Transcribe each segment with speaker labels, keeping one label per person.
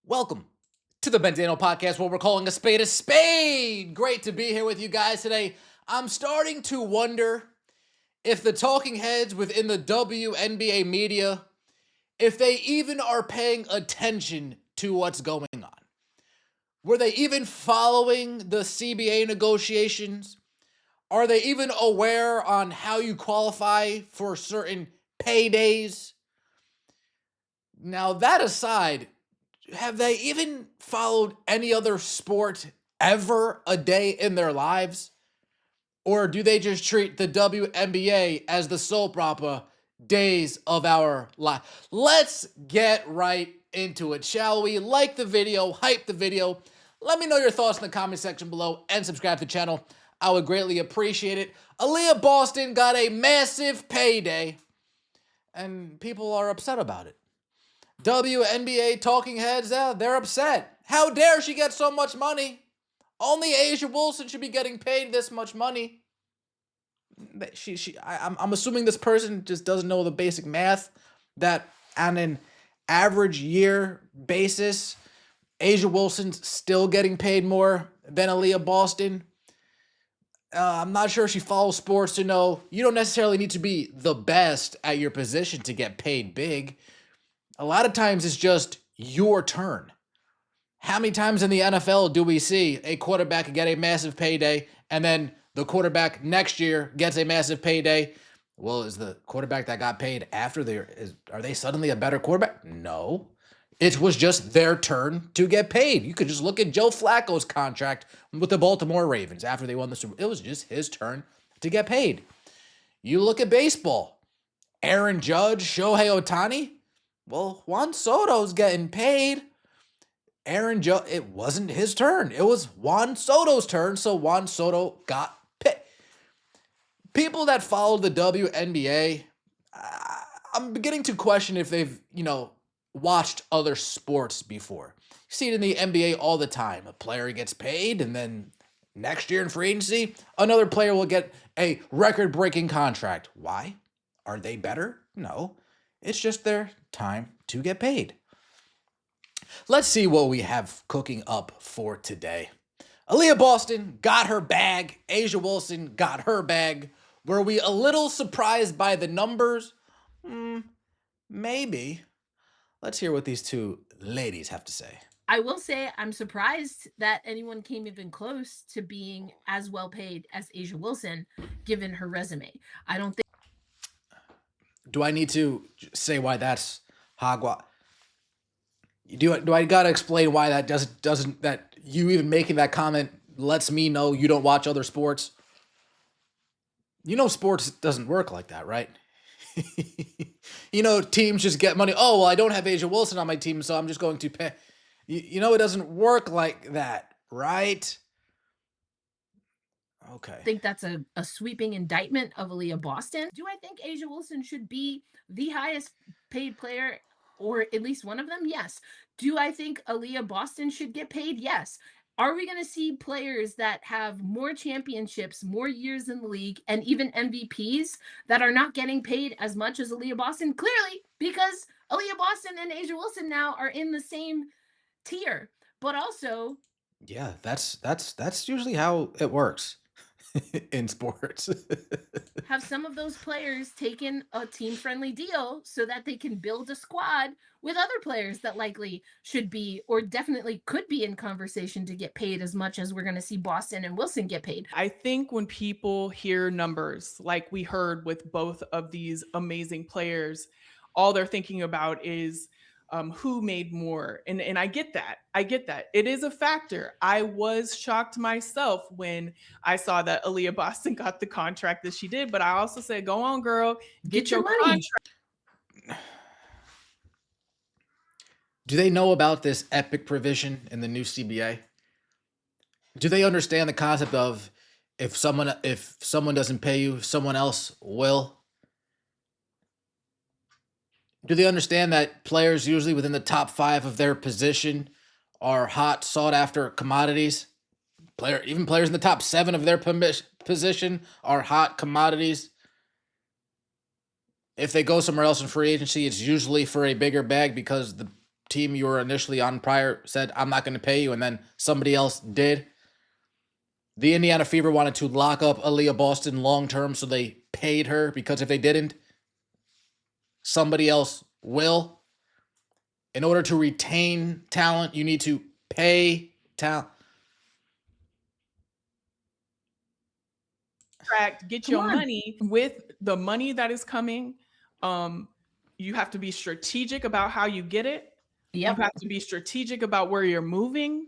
Speaker 1: Welcome to the Benzano Podcast, where we're calling a spade a spade. Great to be here with you guys today. I'm starting to wonder if the talking heads within the WNBA media, if they even are paying attention to what's going on. Were they even following the CBA negotiations? Are they even aware on how you qualify for certain paydays? Now, that aside, have they even followed any other sport ever a day in their lives? Or do they just treat the WNBA as the soap opera days of our life? Let's get right into it, shall we? Like the video, hype the video. Let me know your thoughts in the comment section below and subscribe to the channel. I would greatly appreciate it. Aliyah Boston got a massive payday, and people are upset about it. WNBA talking heads, they're upset. How dare she get so much money? Only A'ja Wilson should be getting paid this much money. I'm assuming this person just doesn't know the basic math that on an average year basis, A'ja Wilson's still getting paid more than Aliyah Boston. I'm not sure if she follows sports to know you don't necessarily need to be the best at your position to get paid big. A lot of times it's just your turn. How many times in the NFL do we see a quarterback get a massive payday and then the quarterback next year gets a massive payday? Well, is the quarterback that got paid after are they suddenly a better quarterback? No. It was just their turn to get paid. You could just look at Joe Flacco's contract with the Baltimore Ravens after they won the Super Bowl. It was just his turn to get paid. You look at baseball. Aaron Judge, Shohei Ohtani. Well, Juan Soto's getting paid. Aaron Judge, it wasn't his turn. It was Juan Soto's turn, so Juan Soto got paid. People that follow the WNBA, I'm beginning to question if they've, watched other sports before. You see it in the NBA all the time. A player gets paid, and then next year in free agency, another player will get a record-breaking contract. Why? Are they better? No. It's just their time to get paid. Let's see what we have cooking up for today. Aliyah Boston got her bag. A'ja Wilson got her bag. Were we a little surprised by the numbers? Maybe. Let's hear what these two ladies have to say.
Speaker 2: I will say I'm surprised that anyone came even close to being as well paid as A'ja Wilson, given her resume. I don't think.
Speaker 1: Do I need to say why that's hogwash? Do I gotta explain why that doesn't that you even making that comment lets me know you don't watch other sports? Sports doesn't work like that, right? Teams just get money. Oh, well, I don't have A'ja Wilson on my team, so I'm just going to pay. It doesn't work like that, right? Okay.
Speaker 2: I think that's a sweeping indictment of Aliyah Boston. Do I think A'ja Wilson should be the highest paid player, or at least one of them? Yes. Do I think Aliyah Boston should get paid? Yes. Are we going to see players that have more championships, more years in the league, and even MVPs that are not getting paid as much as Aliyah Boston? Clearly, because Aliyah Boston and A'ja Wilson now are in the same tier. But also,
Speaker 1: yeah, that's usually how it works in sports.
Speaker 2: have some of those players taken a team-friendly deal so that they can build a squad with other players that likely should be or definitely could be in conversation to get paid as much as we're going to see Boston and Wilson get paid.
Speaker 3: I think when people hear numbers, like we heard with both of these amazing players, all they're thinking about is who made more. And I get that. It is a factor. I was shocked myself when I saw that Aliyah Boston got the contract that she did, but I also said, go on, girl, get your money. Contract.
Speaker 1: Do they know about this epic provision in the new CBA? Do they understand the concept of if someone doesn't pay you, someone else will? Do they understand that players usually within the top 5 of their position are hot, sought-after commodities? Even players in the top 7 of their position are hot commodities. If they go somewhere else in free agency, it's usually for a bigger bag because the team you were initially on prior said, I'm not going to pay you, and then somebody else did. The Indiana Fever wanted to lock up Aliyah Boston long term, so they paid her, because if they didn't, somebody else will. In order to retain talent, you need to pay talent.
Speaker 3: Get your money. With the money that is coming, you have to be strategic about how you get it.
Speaker 2: Yep.
Speaker 3: You have to be strategic about where you're moving.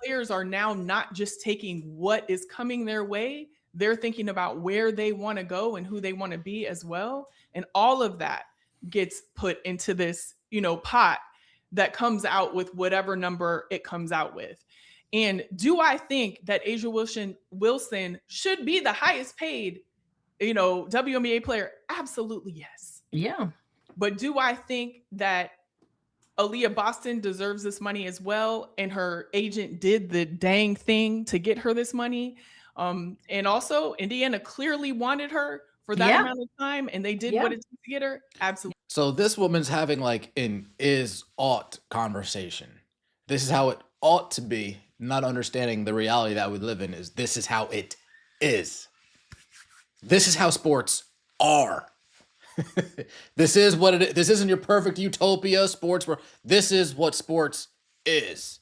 Speaker 3: Players are now not just taking what is coming their way. They're thinking about where they want to go and who they want to be as well. And all of that gets put into this, pot that comes out with whatever number it comes out with. And do I think that Asia Wilson should be the highest paid, WNBA player? Absolutely, yes.
Speaker 2: Yeah.
Speaker 3: But do I think that Aliyah Boston deserves this money as well, and her agent did the dang thing to get her this money? And also, Indiana clearly wanted her for that amount of time, and they did what it took to get her. Absolutely.
Speaker 1: So this woman's having like an is-ought conversation. This is how it ought to be, not understanding the reality that we live in. Is this is how it is. This is how sports are. This is what it is. This isn't your perfect utopia sports where this is what sports is.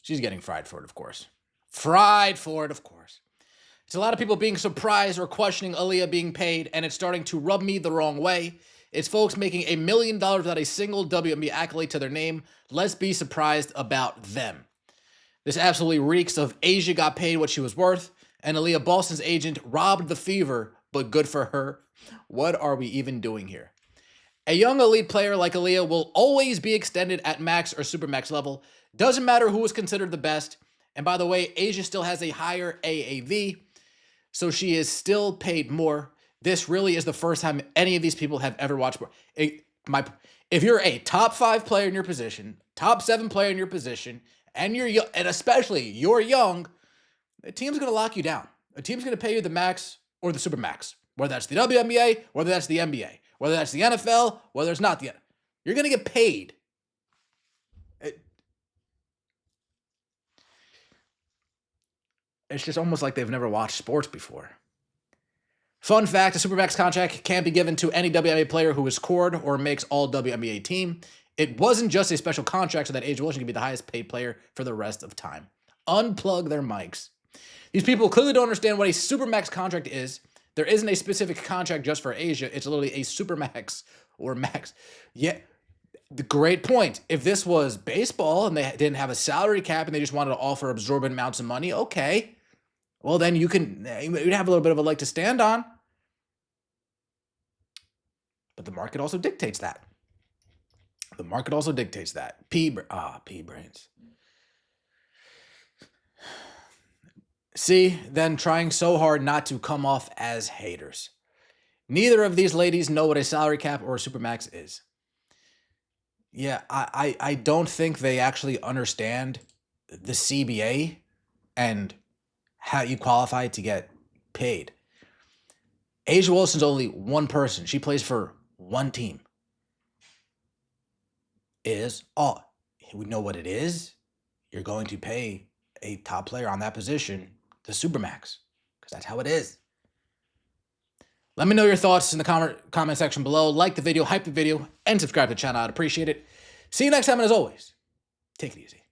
Speaker 1: She's getting fried for it, of course. Fried for it, of course. It's a lot of people being surprised or questioning Aliyah being paid, and it's starting to rub me the wrong way. It's folks making $1 million without a single WNBA accolade to their name. Let's be surprised about them. This absolutely reeks of Asia got paid what she was worth, and Aliyah Boston's agent robbed the Fever, but good for her. What are we even doing here? A young elite player like Aliyah will always be extended at max or supermax level. Doesn't matter who is considered the best. And by the way, Asia still has a higher AAV, so she is still paid more. This really is the first time any of these people have ever watched. If you're a top 5 player in your position, top 7 player in your position, and you're young, and especially you're young, a team's going to lock you down. A team's going to pay you the max or the supermax, whether that's the WNBA, whether that's the NBA, whether that's the NFL, whether it's not the NFL. You're going to get paid. It's just almost like they've never watched sports before. Fun fact, a Supermax contract can't be given to any WNBA player who is scored or makes all WNBA team. It wasn't just a special contract so that Asia Wilson could be the highest paid player for the rest of time. Unplug their mics. These people clearly don't understand what a Supermax contract is. There isn't a specific contract just for Asia. It's literally a Supermax or max. Yeah, the great point. If this was baseball and they didn't have a salary cap and they just wanted to offer absorbent amounts of money, okay. Well, then you'd have a little bit of a leg to stand on. But the market also dictates that. The market also dictates that. P brains. See, then trying so hard not to come off as haters. Neither of these ladies know what a salary cap or a supermax is. Yeah, I don't think they actually understand the CBA and how you qualify to get paid. Asia Wilson's only one person. She plays for one team. We know what it is. You're going to pay a top player on that position the Supermax, because that's how it is. Let me know your thoughts in the comment section below. Like the video, hype the video, and subscribe to the channel. I'd appreciate it. See you next time, and as always, take it easy.